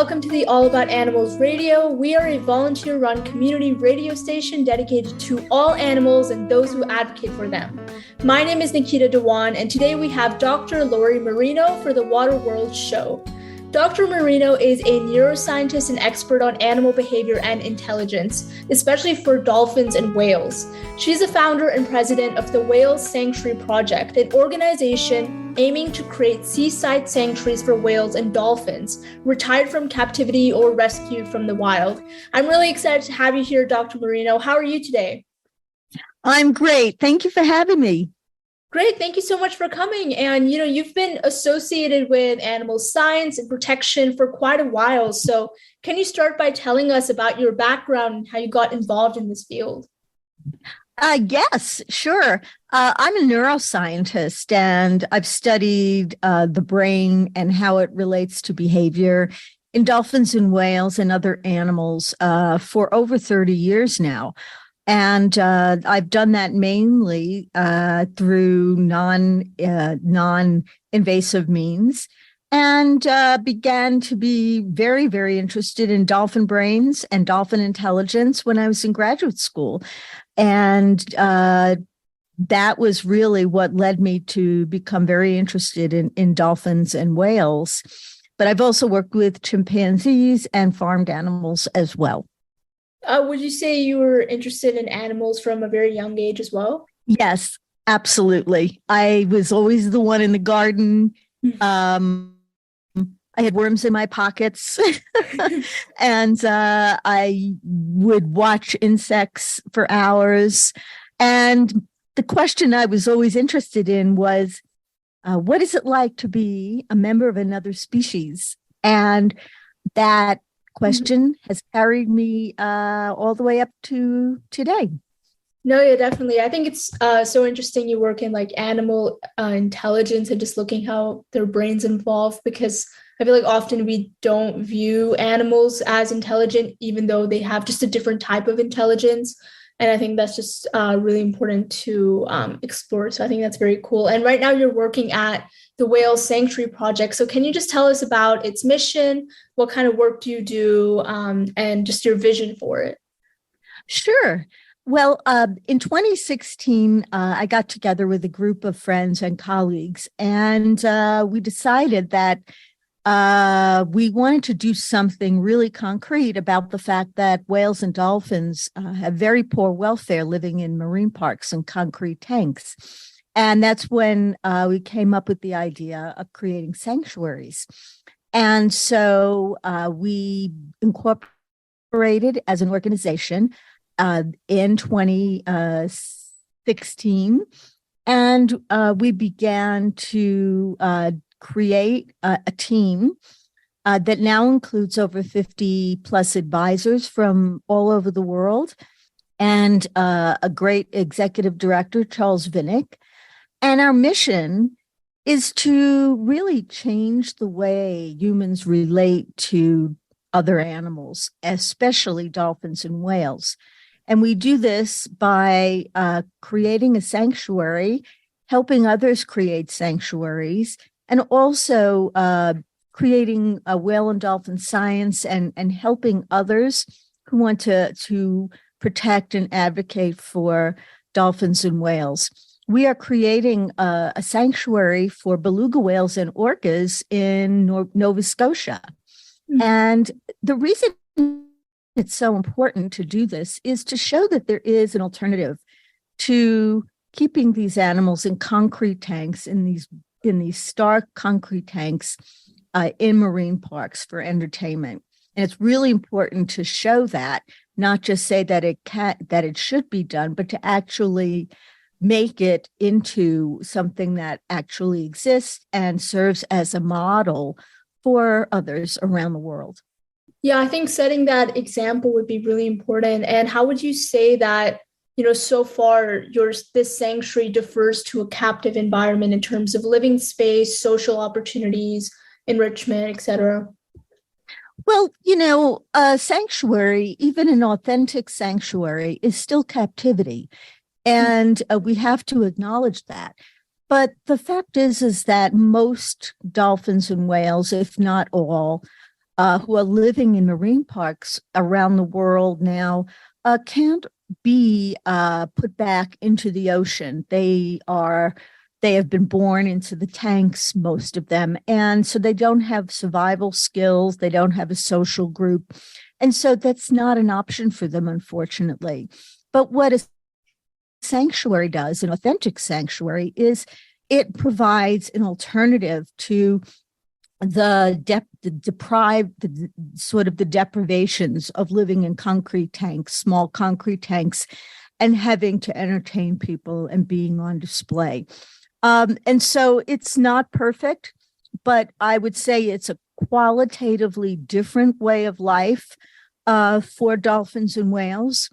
welcome to the All About Animals Radio. We are a volunteer-run community radio station dedicated to all animals and those who advocate for them. My name is Nikita Dhawan, and today we have Dr. Lori Marino for the Water World Show. Dr. Marino is a neuroscientist and expert on animal behavior and intelligence, especially for dolphins and whales. She's the founder and president of the Whale Sanctuary Project, an organization aiming to create seaside sanctuaries for whales and dolphins, retired from captivity or rescued from the wild. I'm really excited to have you here, Dr. Marino. How are you today? I'm great. Thank you for having me. Great. Thank you so much for coming. And, you've been associated with animal science and protection for quite a while. So can you start by telling us about your background and how you got involved in this field? Yes, sure. I'm a neuroscientist, and I've studied the brain and how it relates to behavior in dolphins and whales and other animals for over 30 years now. And I've done that mainly through non-invasive means, and began to be very, very interested in dolphin brains and dolphin intelligence when I was in graduate school. And that was really what led me to become very interested in dolphins and whales. But I've also worked with chimpanzees and farmed animals as well. Would you say you were interested in animals from a very young age as well? Yes, absolutely. I was always the one in the garden. I had worms in my pockets and I would watch insects for hours. And the question I was always interested in was, what is it like to be a member of another species? And that question has carried me all the way up to today. No, yeah, definitely. I think it's so interesting you work in like animal intelligence and just looking how their brains involve, because I feel like often we don't view animals as intelligent, even though they have just a different type of intelligence. And I think that's just really important to explore. So I think that's very cool. And right now you're working at the Whale Sanctuary Project. So can you just tell us about its mission? What kind of work do you do, and just your vision for it? Sure. Well, in 2016, I got together with a group of friends and colleagues, and we decided that we wanted to do something really concrete about the fact that whales and dolphins have very poor welfare living in marine parks and concrete tanks. And that's when we came up with the idea of creating sanctuaries. And so we incorporated as an organization in 2016, and we began to create a team that now includes over 50 plus advisors from all over the world, and a great executive director, Charles Vinnick. And our mission is to really change the way humans relate to other animals, especially dolphins and whales. And we do this by creating a sanctuary, helping others create sanctuaries, and also creating a whale and dolphin science and helping others who want to protect and advocate for dolphins and whales. We are creating a sanctuary for beluga whales and orcas in Nova Scotia. Mm-hmm. And the reason it's so important to do this is to show that there is an alternative to keeping these animals in concrete tanks, in these stark concrete tanks in marine parks for entertainment. And it's really important to show that, not just say that it should be done, but to actually make it into something that actually exists and serves as a model for others around the world. Yeah, I think setting that example would be really important. And how would you say that, so far this sanctuary differs to a captive environment in terms of living space, social opportunities, enrichment, etc.? Well, a sanctuary, even an authentic sanctuary, is still captivity. And we have to acknowledge that. But the fact is that most dolphins and whales, if not all, who are living in marine parks around the world now can't be put back into the ocean. They have been born into the tanks, most of them. And so they don't have survival skills. They don't have a social group. And so that's not an option for them, unfortunately. But what a sanctuary does, an authentic sanctuary, is it provides an alternative to the deprivations of living in concrete tanks, small concrete tanks, and having to entertain people and being on display. And so it's not perfect, but I would say it's a qualitatively different way of life for dolphins and whales.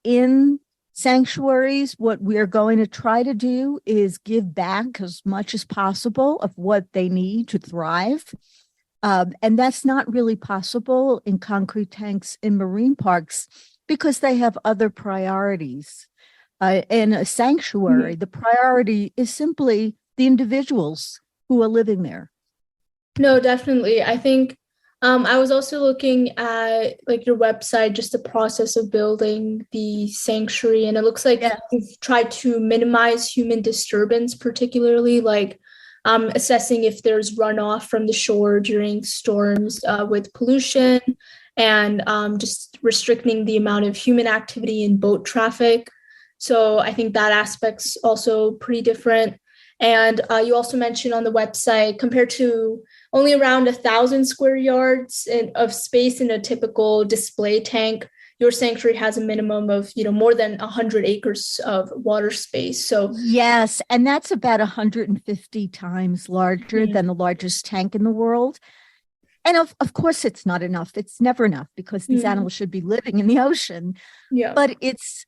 In sanctuaries, what we're going to try to do is give back as much as possible of what they need to thrive. And that's not really possible in concrete tanks in marine parks because they have other priorities. In a sanctuary, the priority is simply the individuals who are living there. No, definitely. I think I was also looking at like your website, just the process of building the sanctuary, and it looks like you've tried to minimize human disturbance, particularly like assessing if there's runoff from the shore during storms with pollution, and just restricting the amount of human activity in boat traffic. So I think that aspect's also pretty different. And you also mentioned on the website, compared to only around 1,000 square yards of space in a typical display tank, your sanctuary has a minimum of, more than 100 acres of water space. So yes, and that's about 150 times larger than the largest tank in the world. And of course, it's not enough. It's never enough because these animals should be living in the ocean. Yeah. But it's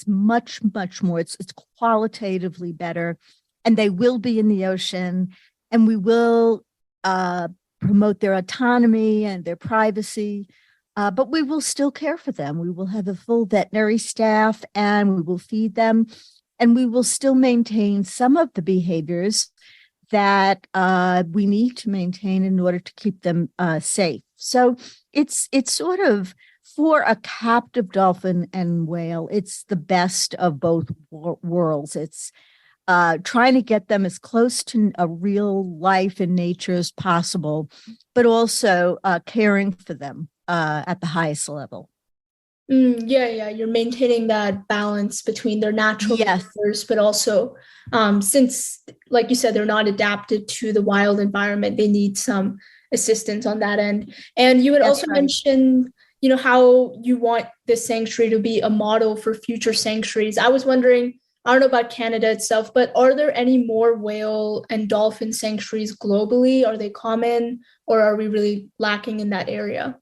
much, much more. It's qualitatively better, and they will be in the ocean, and we will promote their autonomy and their privacy. But we will still care for them. We will have a full veterinary staff, and we will feed them, and we will still maintain some of the behaviors that we need to maintain in order to keep them safe. So it's sort of, for a captive dolphin and whale, it's the best of both worlds. It's trying to get them as close to a real life in nature as possible, but also caring for them at the highest level. Yeah, you're maintaining that balance between their natural behaviors, but also since, like you said, they're not adapted to the wild environment, they need some assistance on that end. And you had also mentioned, how you want this sanctuary to be a model for future sanctuaries. I was wondering, I don't know about Canada itself, but are there any more whale and dolphin sanctuaries globally? Are they common, or are we really lacking in that area?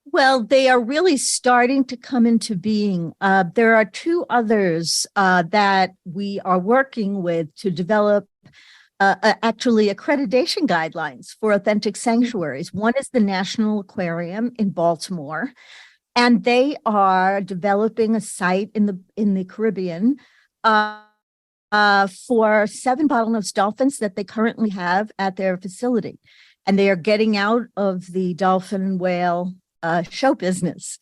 Well, they are really starting to come into being. There are two others that we are working with to develop actually accreditation guidelines for authentic sanctuaries. One is the National Aquarium in Baltimore, and they are developing a site in the Caribbean for 7 bottlenose dolphins that they currently have at their facility. And they are getting out of the dolphin and whale show business.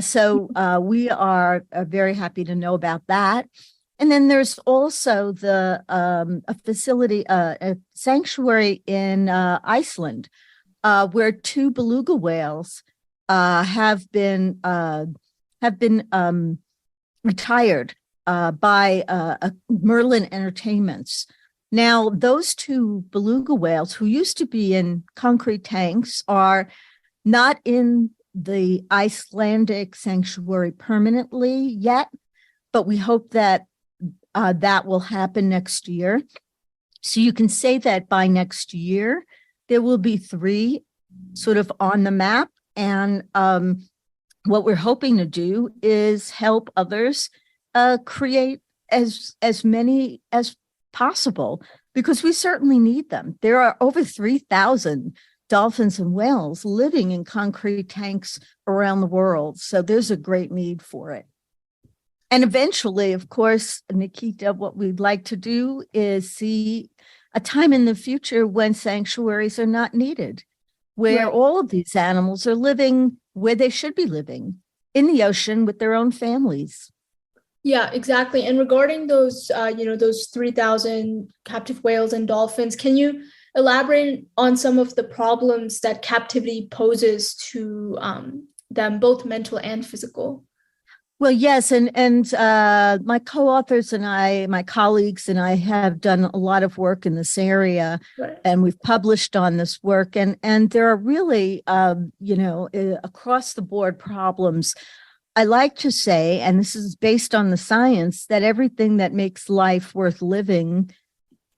So we are very happy to know about that. And then there's also a facility, a sanctuary in Iceland, where 2 beluga whales have been retired by Merlin Entertainments. Now, those 2 beluga whales, who used to be in concrete tanks, are not in the Icelandic sanctuary permanently yet, but we hope that that will happen next year. So you can say that by next year, there will be 3 sort of on the map. And what we're hoping to do is help others create as many as possible, because we certainly need them. There are over 3,000 dolphins and whales living in concrete tanks around the world. So there's a great need for it. And eventually, of course, Nikita, what we'd like to do is see a time in the future when sanctuaries are not needed. where Right. all of these animals are living where they should be living, in the ocean with their own families. Yeah, exactly. And regarding those, those 3,000 captive whales and dolphins, can you elaborate on some of the problems that captivity poses to them, both mental and physical? Well, yes, and my co-authors and I, my colleagues and I have done a lot of work in this area, Right. and we've published on this work, and there are really, across the board problems. I like to say, and this is based on the science, that everything that makes life worth living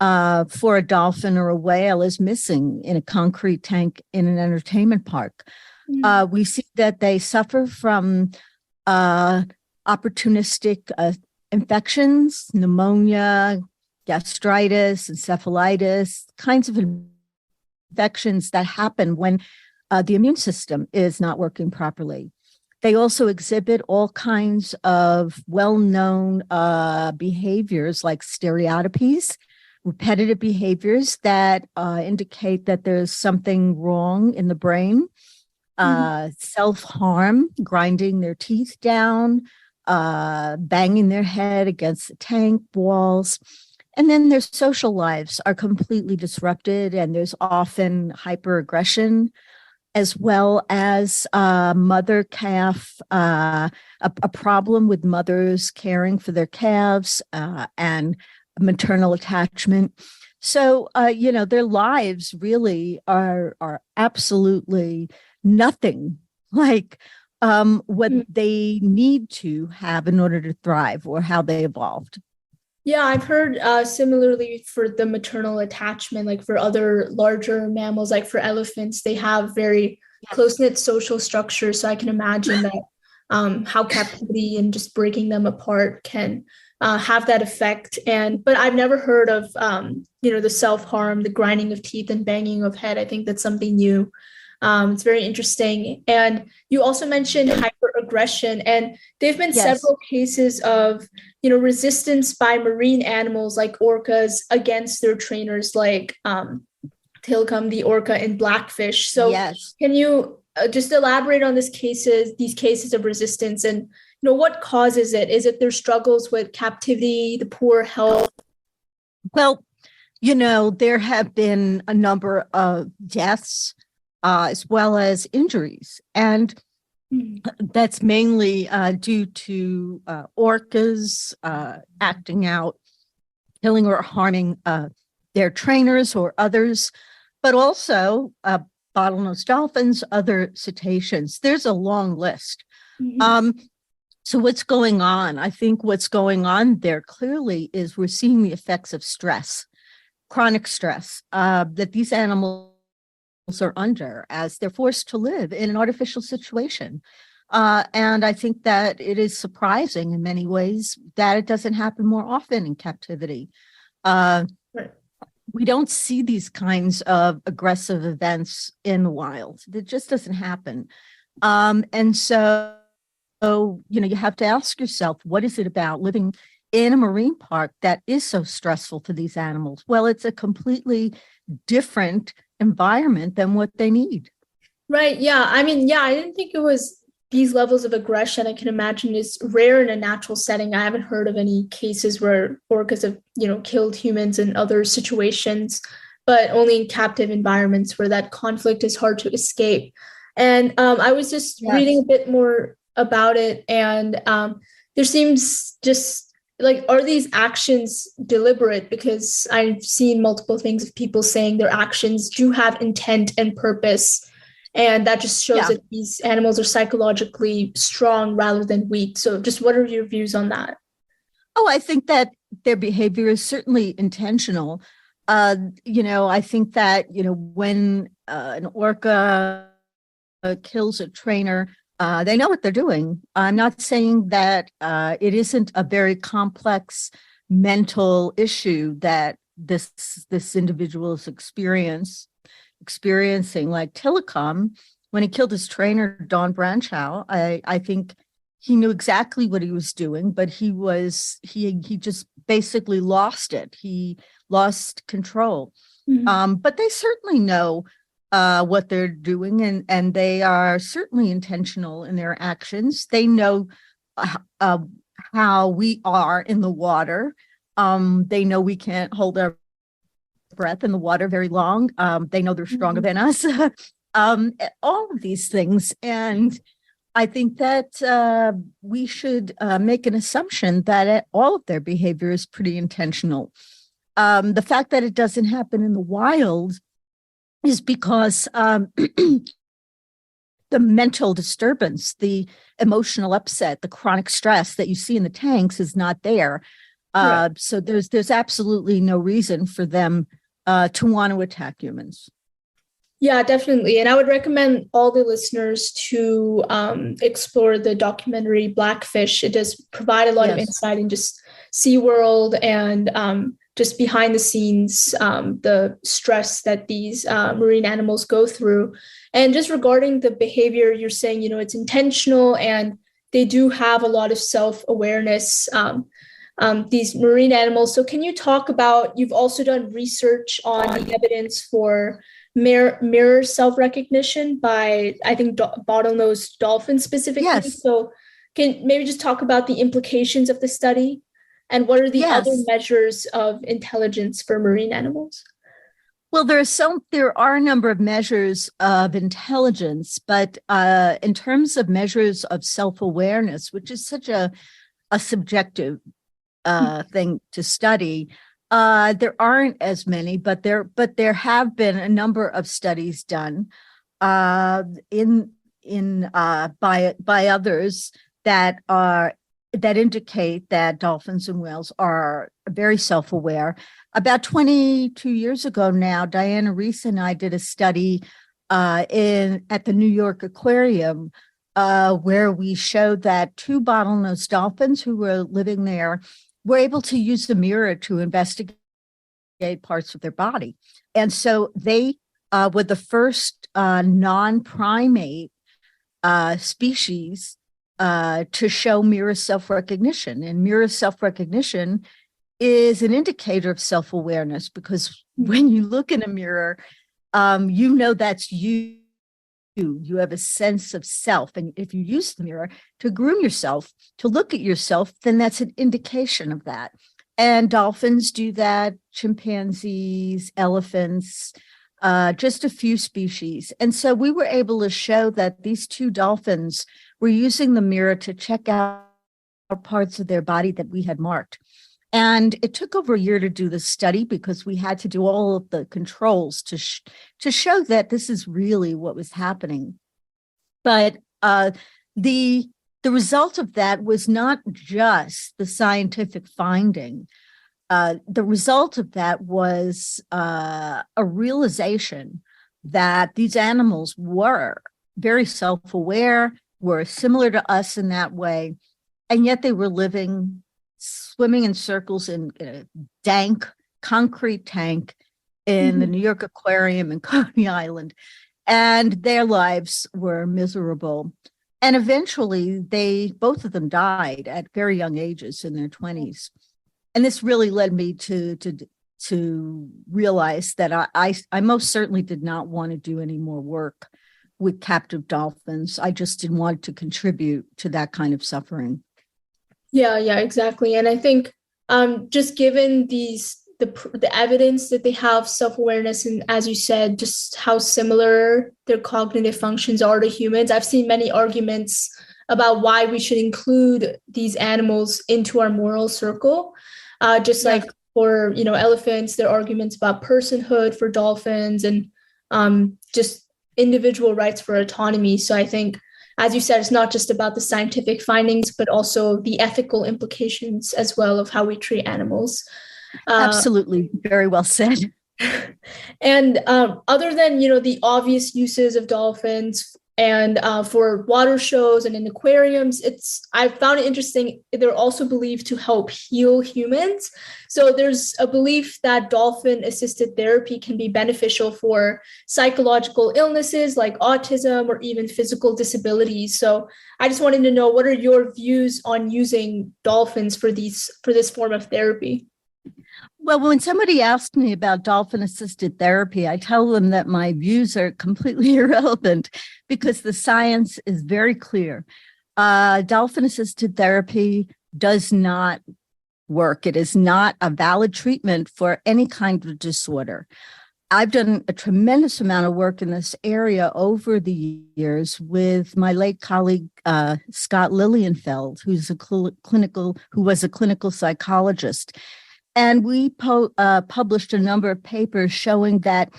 for a dolphin or a whale is missing in a concrete tank in an entertainment park. Mm. We see that they suffer from opportunistic infections, pneumonia, gastritis, encephalitis, kinds of infections that happen when the immune system is not working properly. They also exhibit all kinds of well-known behaviors like stereotypies, repetitive behaviors that indicate that there's something wrong in the brain. Self-harm, grinding their teeth down, banging their head against the tank walls. And then their social lives are completely disrupted, and there's often hyperaggression, as well as mother calf, a problem with mothers caring for their calves and maternal attachment. So, their lives really are absolutely nothing like what Mm. they need to have in order to thrive, or how they evolved. Yeah, I've heard similarly for the maternal attachment, like for other larger mammals, like for elephants, they have very close-knit social structures. So I can imagine that how captivity and just breaking them apart can have that effect. But I've never heard of the self-harm, the grinding of teeth and banging of head. I think that's something new. It's very interesting. And you also mentioned hyperaggression, and there have been Yes. several cases of resistance by marine animals like orcas against their trainers, like Tilcum, the orca, and blackfish. So, Yes. can you just elaborate on these cases of resistance, and what causes it? Is it their struggles with captivity, the poor health? Well, there have been a number of deaths as well as injuries. And that's mainly due to orcas acting out, killing or harming their trainers or others, but also bottlenose dolphins, other cetaceans. There's a long list. So what's going on? I think what's going on there clearly is we're seeing the effects of stress, chronic stress that these animals are under as they're forced to live in an artificial situation. And I think that it is surprising in many ways that it doesn't happen more often in captivity. Right. We don't see these kinds of aggressive events in the wild. It just doesn't happen. And so, you have to ask yourself, what is it about living in a marine park that is so stressful for these animals? Well, it's a completely different environment than what they need. Right. Yeah. I mean, yeah, I didn't think it was these levels of aggression. I can imagine is rare in a natural setting. I haven't heard of any cases where orcas have, killed humans in other situations, but only in captive environments where that conflict is hard to escape. And I was just reading Yes. a bit more about it, and there seems just like, are these actions deliberate? Because I've seen multiple things of people saying their actions do have intent and purpose. And that just shows Yeah. that these animals are psychologically strong rather than weak. So just what are your views on that? Oh, I think that their behavior is certainly intentional. I think that, when an orca kills a trainer, they know what they're doing. I'm not saying that it isn't a very complex mental issue that this individual is experiencing. Like Tillicum, when he killed his trainer, Don Branchow, I think he knew exactly what he was doing, but he just basically lost it. He lost control. Mhm. But they certainly know what they're doing, and they are certainly intentional in their actions. They know how we are in the water. They know we can't hold our breath in the water very long. They know they're stronger than us. All of these things. And I think that we should make an assumption that all of their behavior is pretty intentional. The fact that it doesn't happen in the wild is because the mental disturbance, the emotional upset, the chronic stress that you see in the tanks is not there. Right. So there's absolutely no reason for them to want to attack humans. Yeah, definitely. And I would recommend all the listeners to explore the documentary Blackfish. It does provide a lot of insight in just SeaWorld and just behind the scenes, the stress that these marine animals go through. And just regarding the behavior, you're saying, it's intentional and they do have a lot of self-awareness, these marine animals. So can you talk about, you've also done research on the evidence for mirror self-recognition by, I think, bottlenose dolphins specifically. Yes. So can maybe just talk about the implications of the study and what are the other measures of intelligence for marine animals? Well, there are a number of measures of intelligence, but in terms of measures of self-awareness, which is such a subjective thing to study, there aren't as many, but there have been a number of studies done by others that indicate that dolphins and whales are very self-aware. About 22 years ago now, Diana Reese and I did a study at the New York Aquarium where we showed that two bottlenose dolphins who were living there were able to use the mirror to investigate parts of their body. And so they were the first non-primate species to show mirror self-recognition. And mirror self-recognition is an indicator of self-awareness, because when you look in a mirror, you know that's you. You have a sense of self. And if you use the mirror to groom yourself, to look at yourself, then that's an indication of that. And dolphins do that, chimpanzees, elephants, just a few species. And so we were able to show that these two dolphins were using the mirror to check out parts of their body that we had marked. And it took over a year to do the study because we had to do all of the controls to show that this is really what was happening. But the result of that was not just the scientific finding. The result of that was a realization that these animals were very self-aware, were similar to us in that way, and yet they were swimming in circles in a dank concrete tank in the New York Aquarium in Coney Island. And their lives were miserable. And eventually both of them died at very young ages in their 20s. And this really led me to realize that I most certainly did not want to do any more work with captive dolphins. I just didn't want to contribute to that kind of suffering. Yeah, exactly. And I think just given the evidence that they have self-awareness, and as you said, just how similar their cognitive functions are to humans, I've seen many arguments about why we should include these animals into our moral circle. Like for, elephants, there are arguments about personhood for dolphins and just individual rights for autonomy. So I think, as you said, it's not just about the scientific findings, but also the ethical implications as well of how we treat animals. Absolutely. Very well said. And other than, the obvious uses of dolphins and for water shows and in aquariums, I found it interesting. They're also believed to help heal humans. So there's a belief that dolphin-assisted therapy can be beneficial for psychological illnesses like autism or even physical disabilities. So I just wanted to know, what are your views on using dolphins for this form of therapy? Well, when somebody asks me about dolphin-assisted therapy, I tell them that my views are completely irrelevant because the science is very clear. Dolphin-assisted therapy does not work. It is not a valid treatment for any kind of disorder. I've done a tremendous amount of work in this area over the years with my late colleague, Scott Lilienfeld, who was a clinical psychologist. And we published a number of papers showing that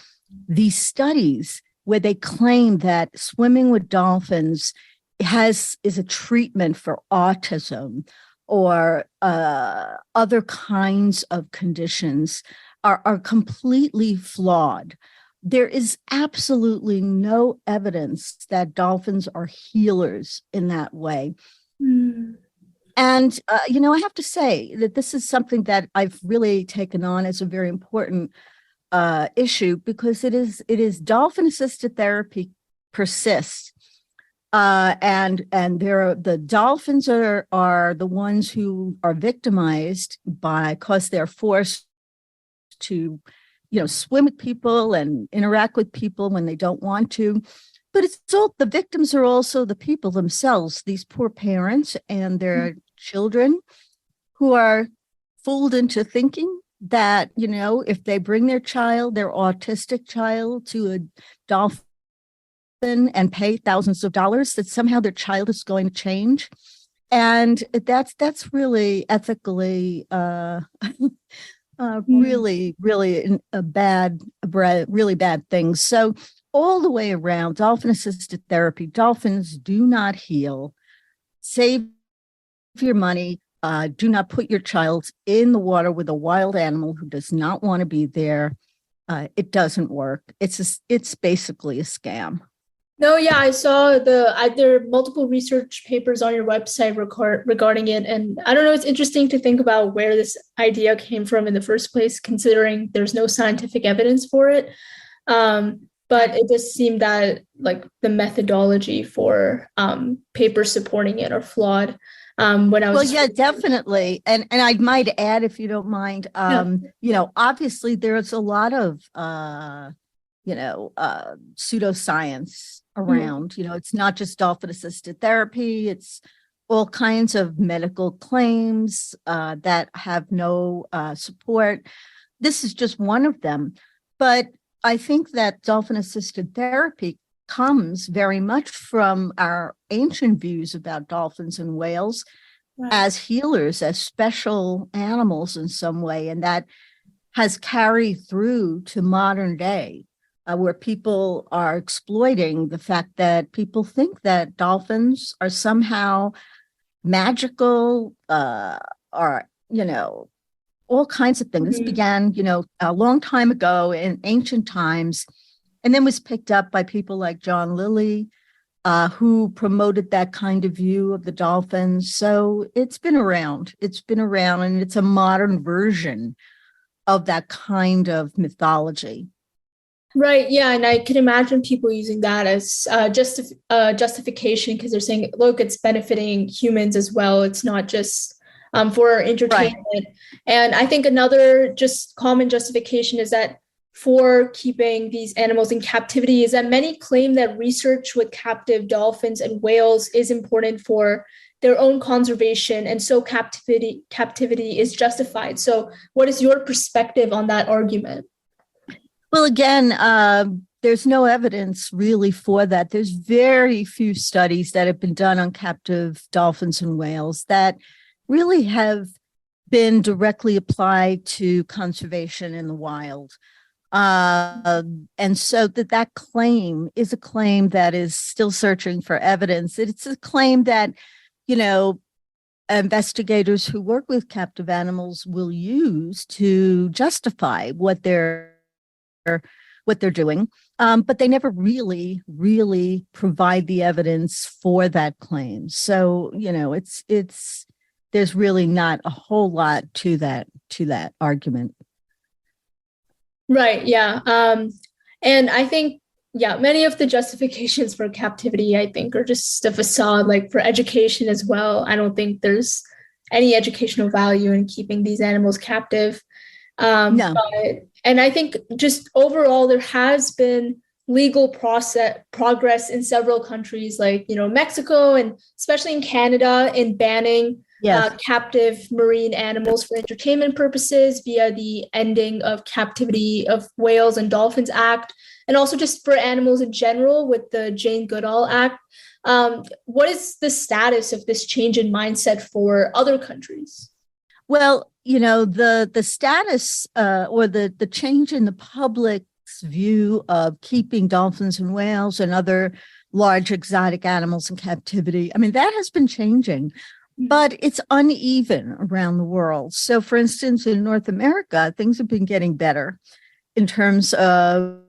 these studies where they claim that swimming with dolphins is a treatment for autism or other kinds of conditions are completely flawed. There is absolutely no evidence that dolphins are healers in that way. Mm. And, I have to say that this is something that I've really taken on as a very important issue because it is dolphin-assisted therapy persists. And the dolphins are the ones who are victimized because they're forced to, swim with people and interact with people when they don't want to. But the victims are also the people themselves, these poor parents and their children who are fooled into thinking that, if they bring their autistic child to a dolphin and pay thousands of dollars, that somehow their child is going to change. And that's really ethically really really bad thing. So all the way around, dolphin-assisted therapy, dolphins do not heal. Save your money. Do not put your child in the water with a wild animal who does not want to be there. It doesn't work. It's basically a scam. No, yeah, I saw there are multiple research papers on your website regarding it. And I don't know, it's interesting to think about where this idea came from in the first place, considering there's no scientific evidence for it. But it does seem that the methodology for papers supporting it are flawed. Definitely. And I might add, if you don't mind, obviously there's a lot of, pseudoscience around. It's not just dolphin-assisted therapy. It's all kinds of medical claims that have no support. This is just one of them. But I think that dolphin-assisted therapy comes very much from our ancient views about dolphins and whales as healers, as special animals in some way. And that has carried through to modern day, where people are exploiting the fact that people think that dolphins are somehow magical, or, all kinds of things. Mm-hmm. This began, a long time ago in ancient times, and then was picked up by people like John Lilly, who promoted that kind of view of the dolphins. So it's been around, and it's a modern version of that kind of mythology. Right. Yeah. And I can imagine people using that as justification because they're saying, look, it's benefiting humans as well. It's not just for entertainment. Right. And I think another just common justification is that for keeping these animals in captivity is that many claim that research with captive dolphins and whales is important for their own conservation. And so captivity is justified. So what is your perspective on that argument? Well, again, there's no evidence really for that. There's very few studies that have been done on captive dolphins and whales that really have been directly applied to conservation in the wild. And so that claim is a claim that is still searching for evidence. It's a claim that, investigators who work with captive animals will use to justify what they're doing, but they never really provide the evidence for that claim. So there's really not a whole lot to that argument. Right. Yeah. And I think many of the justifications for captivity, I think, are just a facade, for education as well. I don't think there's any educational value in keeping these animals captive. No. And I think just overall, there has been legal progress in several countries like, Mexico and especially in Canada in banning Yes. captive marine animals for entertainment purposes via the Ending of Captivity of Whales and Dolphins Act, and also just for animals in general with the Jane Goodall Act. What is the status of this change in mindset for other countries? Well, the status or the change in the public's view of keeping dolphins and whales and other large exotic animals in captivity, I mean, that has been changing, but it's uneven around the world. So, for instance, in North America, things have been getting better in terms of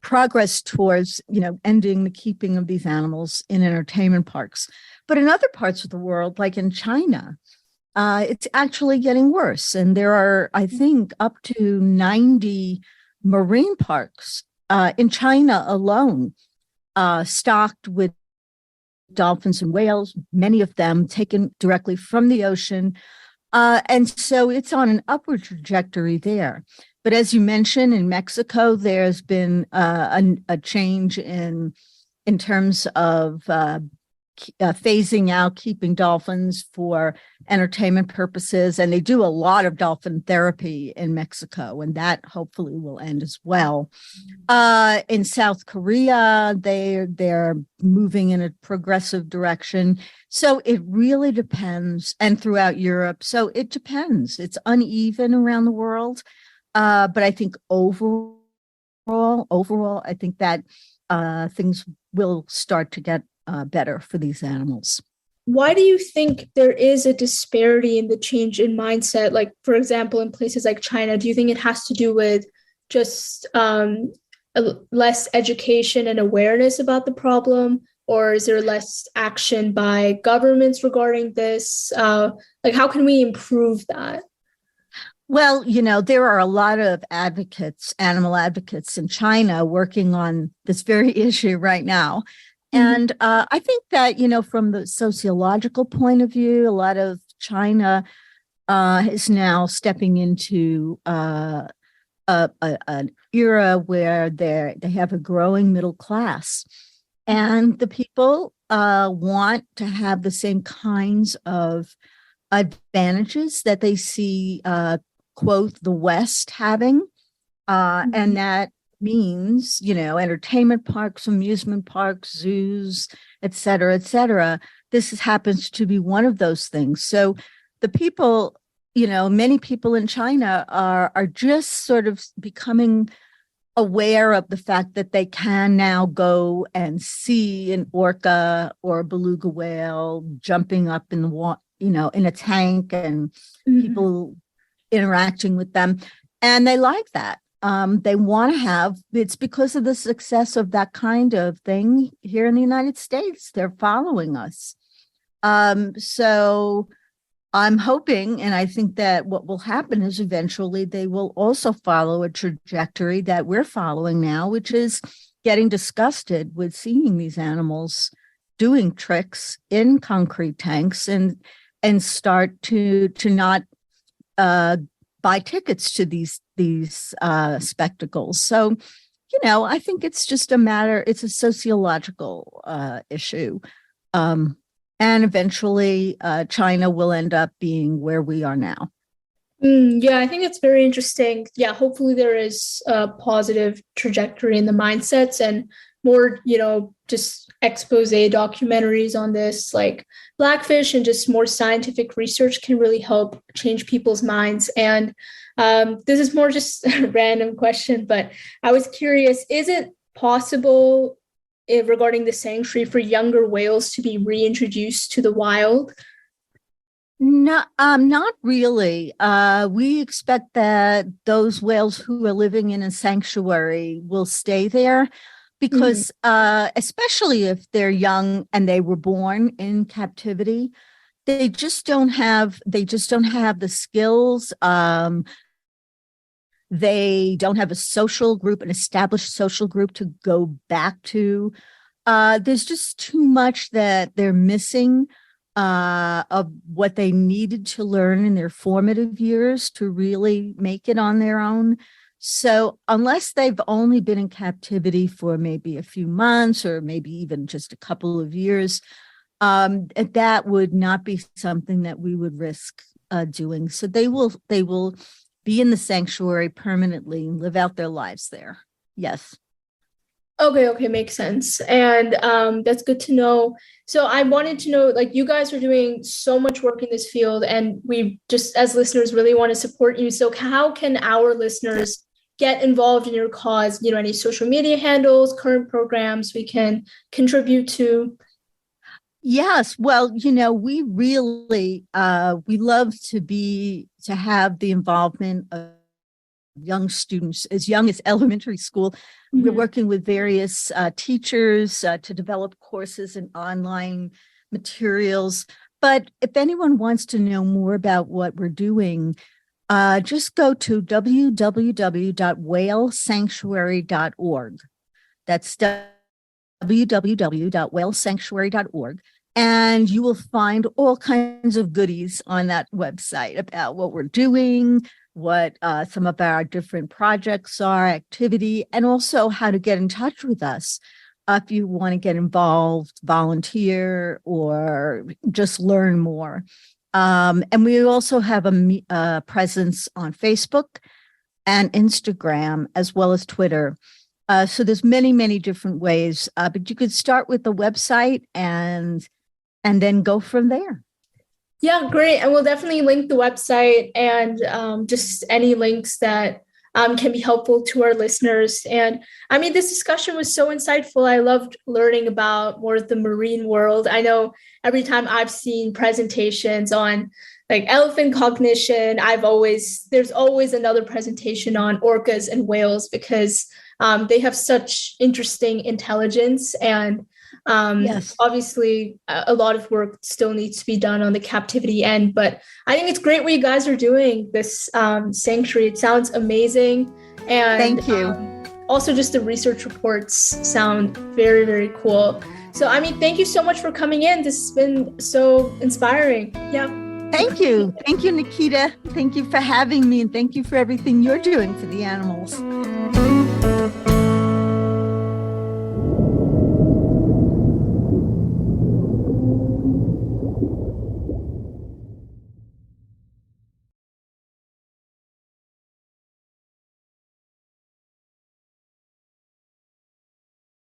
progress towards, ending the keeping of these animals in entertainment parks. But in other parts of the world, like in China, it's actually getting worse. And there are, I think, up to 90 marine parks in China alone, stocked with dolphins and whales, many of them taken directly from the ocean. And so it's on an upward trajectory there. But as you mentioned, in Mexico, there's been a change in terms of phasing out keeping dolphins for entertainment purposes. And they do a lot of dolphin therapy in Mexico, and that hopefully will end as well. In South Korea, they're moving in a progressive direction. So it really depends, and throughout Europe. So it depends. It's uneven around the world. But I think overall, I think that things will start to get better for these animals. Why do you think there is a disparity in the change in mindset? Like, for example, in places like China, do you think it has to do with just less education and awareness about the problem? Or is there less action by governments regarding this? How can we improve that? Well, there are a lot of animal advocates in China working on this very issue right now. And I think that, from the sociological point of view, a lot of China is now stepping into an era where they have a growing middle class. And the people want to have the same kinds of advantages that they see, quote, the West having. And that means, entertainment parks, amusement parks, zoos, et cetera, et cetera. This happens to be one of those things. So the people, many people in China are just sort of becoming aware of the fact that they can now go and see an orca or a beluga whale jumping up in the water, in a tank, and people interacting with them. And they like that. They want to have, it's because of the success of that kind of thing here in the United States. They're following us. So I'm hoping, and I think that what will happen is eventually they will also follow a trajectory that we're following now, which is getting disgusted with seeing these animals doing tricks in concrete tanks and start to not buy tickets to these spectacles. So, I think it's just it's a sociological issue. And eventually China will end up being where we are now. Yeah, I think it's very interesting. Yeah, hopefully there is a positive trajectory in the mindsets and more, just expose documentaries on this, like Blackfish, and just more scientific research can really help change people's minds. And this is more just a random question, but I was curious, is it possible regarding the sanctuary for younger whales to be reintroduced to the wild? No, not really. We expect that those whales who are living in a sanctuary will stay there because, especially if they're young and they were born in captivity, they just don't have the skills. They don't have a social group, an established social group to go back to. There's just too much that they're missing. of what they needed to learn in their formative years to really make it on their own. So unless they've only been in captivity for maybe a few months or maybe even just a couple of years, that would not be something that we would risk doing. So they will be in the sanctuary permanently and live out their lives there. Yes. Okay, makes sense. And that's good to know. So I wanted to know, like, you guys are doing so much work in this field, and we just, as listeners, really want to support you. So how can our listeners get involved in your cause? You know, any social media handles, current programs we can contribute to? Yes. Well, we really, we love to have the involvement of young students as young as elementary school. Mm-hmm. We're working with various teachers to develop courses and online materials. But if anyone wants to know more about what we're doing, just go to www.whalesanctuary.org. That's www.whalesanctuary.org. And you will find all kinds of goodies on that website about what we're doing, what some of our different projects are, activity, and also how to get in touch with us if you want to get involved, volunteer, or just learn more. And we also have a presence on Facebook and Instagram, as well as Twitter. So there's many different ways, but you could start with the website and then go from there. Yeah, great. And we'll definitely link the website and just any links that can be helpful to our listeners. And I mean, this discussion was so insightful. I loved learning about more of the marine world. I know every time I've seen presentations on like elephant cognition, there's always another presentation on orcas and whales because they have such interesting intelligence, and Yes. obviously a lot of work still needs to be done on the captivity end, but I think it's great what you guys are doing, this sanctuary. It sounds amazing. And thank you. Also just the research reports sound very cool. So I mean, thank you so much for coming in. This has been so inspiring. Yeah. Thank you, Nikita. Thank you for having me, and thank you for everything you're doing for the animals.